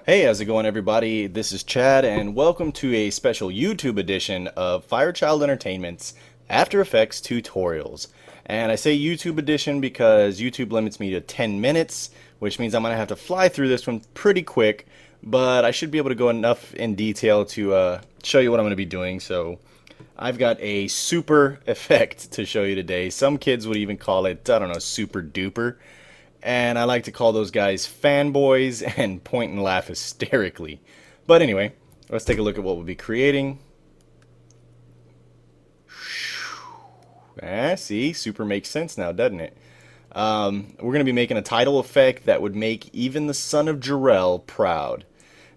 Hey, how's it going, everybody? This is Chad, and welcome to a special YouTube edition of Firechild Entertainment's After Effects tutorials. And I say YouTube edition because YouTube limits me to 10 minutes, which means I'm going to have to fly through this one pretty quick, but I should be able to go enough in detail to show you what I'm going to be doing. So I've got a super effect to show you today. Some kids would even call it, I don't know, super duper. And I like to call those guys fanboys and point and laugh hysterically. But anyway, let's take a look at what we'll be creating. See, super makes sense now, doesn't it? We're going to be making a title effect that would make even the son of Jarrell proud.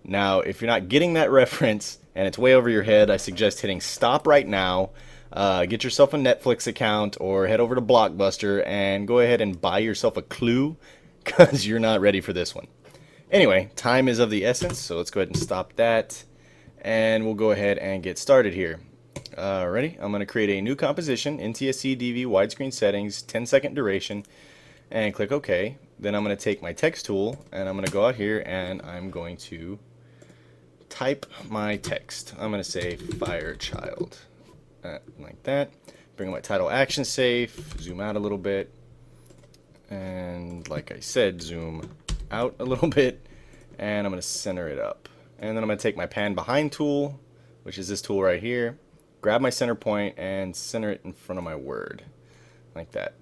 Now, if you're not getting that reference and it's way over your head, I suggest hitting stop right now. Get yourself a Netflix account or head over to Blockbuster and go ahead and buy yourself a Clue because you're not ready for this one. Anyway, time is of the essence, so let's go ahead and stop that. And we'll go ahead and get started here. Ready? I'm going to create a new composition, NTSC DV widescreen settings, 10-second duration, and click OK. Then I'm going to take my text tool and I'm going to go out here and I'm going to type my text. I'm going to say Firechild. Like that. Bring my title action safe, zoom out a little bit, and like I said, zoom out a little bit, and I'm going to center it up. And then I'm going to take my pan behind tool, which is this tool right here, grab my center point and center it in front of my word, like that.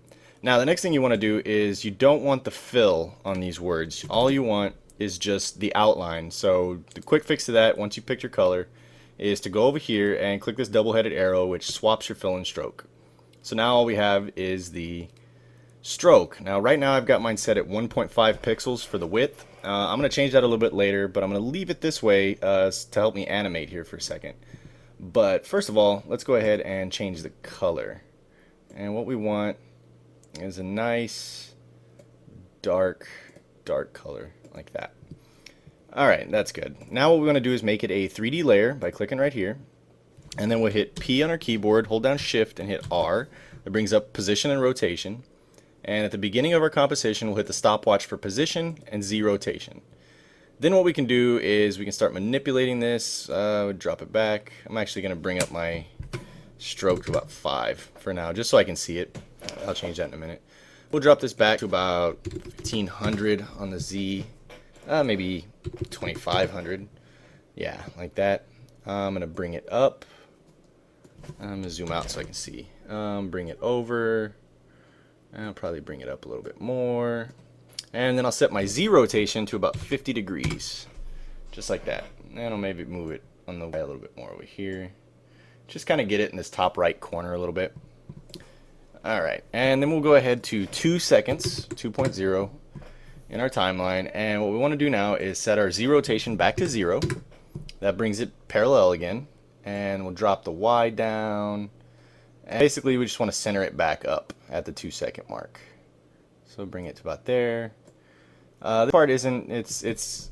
Now the next thing you want to do is you don't want the fill on these words. All you want is just the outline. So the quick fix to that, once you pick your color, is to go over here and click this double-headed arrow, which swaps your fill and stroke. So now all we have is the stroke. Now right now I've got mine set at 1.5 pixels for the width. I'm going to change that a little bit later, but I'm going to leave it this way to help me animate here for a second. But first of all, let's go ahead and change the color. And what we want is a nice dark color like that. Alright, that's good. Now what we're going to do is make it a 3D layer by clicking right here. And then we'll hit P on our keyboard, hold down Shift, and hit R. That brings up position and rotation. And at the beginning of our composition, we'll hit the stopwatch for position and Z rotation. Then what we can do is we can start manipulating this. Drop it back. I'm actually going to bring up my stroke to about 5 for now, just so I can see it. I'll change that in a minute. We'll drop this back to about 1500 on the Z. Maybe 2500. Yeah, like that. I'm going to bring it up. I'm going to zoom out so I can see. Bring it over. I'll probably bring it up a little bit more. And then I'll set my Z rotation to about 50 degrees. Just like that. And I'll maybe move it on the way a little bit more over here. Just kind of get it in this top right corner a little bit. Alright, and then we'll go ahead to 2 seconds, 2.0. in our timeline, and what we want to do now is set our Z rotation back to 0. That brings it parallel again, and we'll drop the Y down, and basically we just want to center it back up at the 2-second mark. So bring it to about there. This part isn't, it's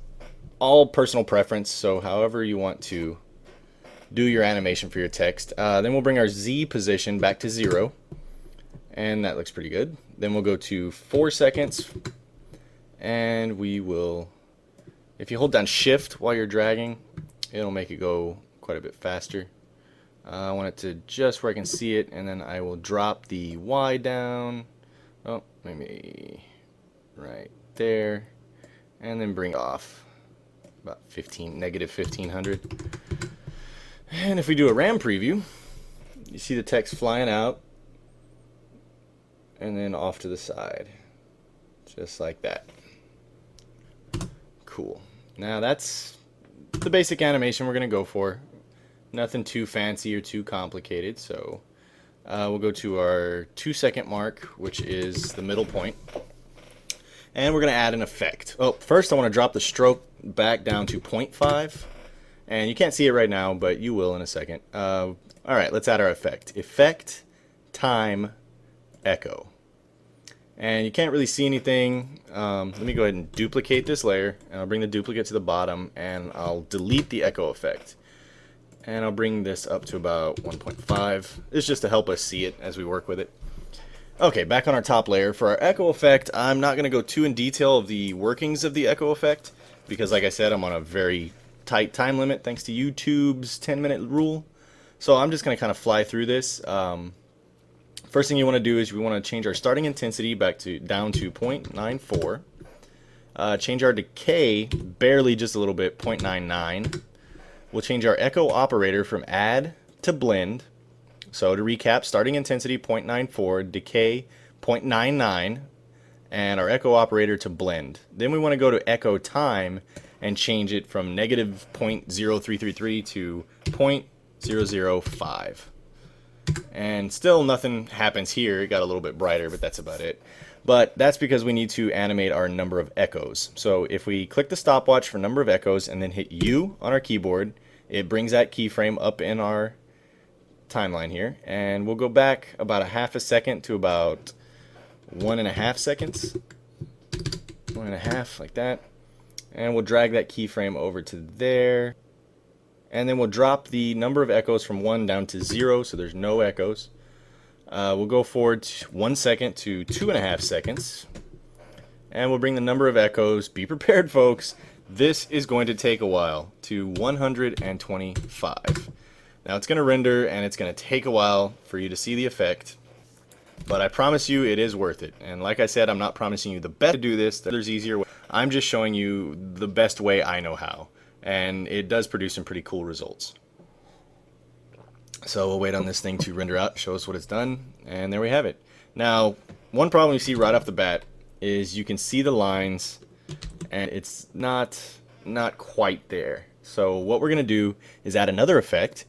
all personal preference, so however you want to do your animation for your text. Then we'll bring our Z position back to 0, and that looks pretty good. Then we'll go to 4 seconds. And we will, if you hold down Shift while you're dragging, it'll make it go quite a bit faster. I want it to just where I can see it, and then I will drop the Y down. Oh, maybe right there. And then bring it off about negative 1500. And if we do a RAM preview, you see the text flying out and then off to the side. Just like that. Cool. Now that's the basic animation we're going to go for. Nothing too fancy or too complicated. So we'll go to our 2-second mark, which is the middle point. And we're going to add an effect. Oh, first I want to drop the stroke back down to 0.5. And you can't see it right now, but you will in a second. Alright, let's add our effect. Effect, time, echo. And you can't really see anything. Let me go ahead and duplicate this layer, and I'll bring the duplicate to the bottom, and I'll delete the echo effect. And I'll bring this up to about 1.5. It's just to help us see it as we work with it. Okay, back on our top layer. For our echo effect, I'm not going to go too in detail of the workings of the echo effect. because like I said, I'm on a very tight time limit thanks to YouTube's 10-minute rule. So I'm just going to kind of fly through this. First thing you want to do is we want to change our starting intensity down to 0.94. Change our decay barely, just a little bit, 0.99. We'll change our echo operator from add to blend. So to recap, starting intensity 0.94, decay 0.99, and our echo operator to blend. Then we want to go to echo time and change it from negative 0.0333 to 0.005. And still nothing happens here. It got a little bit brighter, but that's about it. But that's because we need to animate our number of echoes. So if we click the stopwatch for number of echoes and then hit U on our keyboard, it brings that keyframe up in our timeline here. And we'll go back about a half a second to about 1.5 seconds. 1.5, like that. And we'll drag that keyframe over to there. And then we'll drop the number of echoes from 1 down to 0, so there's no echoes. We'll go forward 1 second to 2.5 seconds. And we'll bring the number of echoes, be prepared folks, this is going to take a while, to 125. Now it's going to render and it's going to take a while for you to see the effect. But I promise you it is worth it. And like I said, I'm not promising you the best to do this. There's easier way. I'm just showing you the best way I know how. And it does produce some pretty cool results. So we'll wait on this thing to render out, show us what it's done, and there we have it. Now, one problem you see right off the bat is you can see the lines, and it's not quite there. So what we're going to do is add another effect,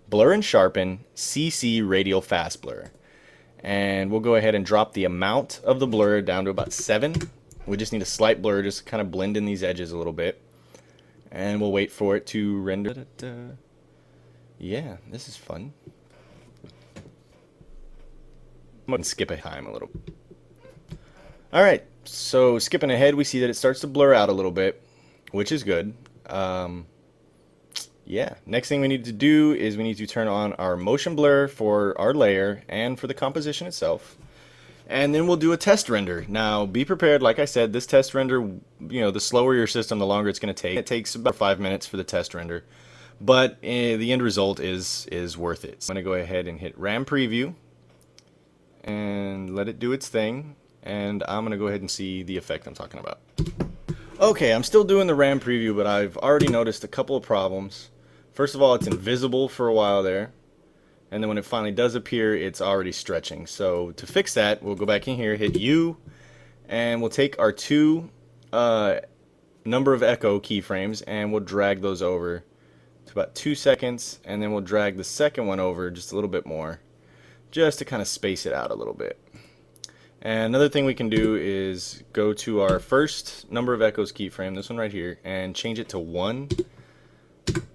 Blur and Sharpen, CC Radial Fast Blur. And we'll go ahead and drop the amount of the blur down to about 7. We just need a slight blur, just kind of blend in these edges a little bit. And we'll wait for it to render. Yeah, this is fun. I'm going to skip a time a little. Alright, so skipping ahead, we see that it starts to blur out a little bit, which is good. Yeah, next thing we need to do is we need to turn on our motion blur for our layer and for the composition itself. And then we'll do a test render. Now, be prepared, like I said, this test render, the slower your system, the longer it's going to take. It takes about 5 minutes for the test render. But the end result is worth it. So I'm going to go ahead and hit RAM Preview and let it do its thing. And I'm going to go ahead and see the effect I'm talking about. Okay, I'm still doing the RAM Preview, but I've already noticed a couple of problems. First of all, it's invisible for a while there. And then when it finally does appear, it's already stretching. So to fix that, we'll go back in here, hit U, and we'll take our 2 number of echo keyframes, and we'll drag those over to about 2 seconds, and then we'll drag the second one over just a little bit more, just to kind of space it out a little bit. And another thing we can do is go to our first number of echoes keyframe, this one right here, and change it to 1.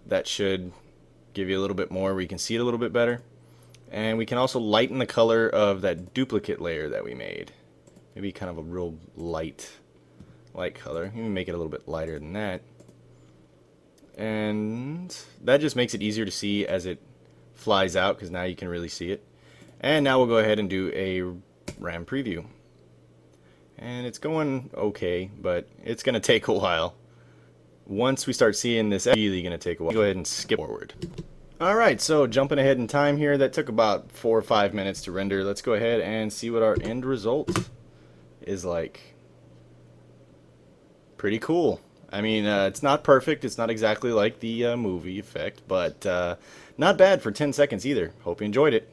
That should give you a little bit more where you can see it a little bit better. And we can also lighten the color of that duplicate layer that we made. Maybe kind of a real light color. Maybe make it a little bit lighter than that. And that just makes it easier to see as it flies out, because now you can really see it. And now we'll go ahead and do a RAM preview. And it's going okay, but it's going to take a while. Once we start seeing this, it's really going to take a while. Go ahead and skip forward. Alright, so jumping ahead in time here, that took about 4 or 5 minutes to render. Let's go ahead and see what our end result is like. Pretty cool. I mean, it's not perfect. It's not exactly like the movie effect, but not bad for 10 seconds either. Hope you enjoyed it.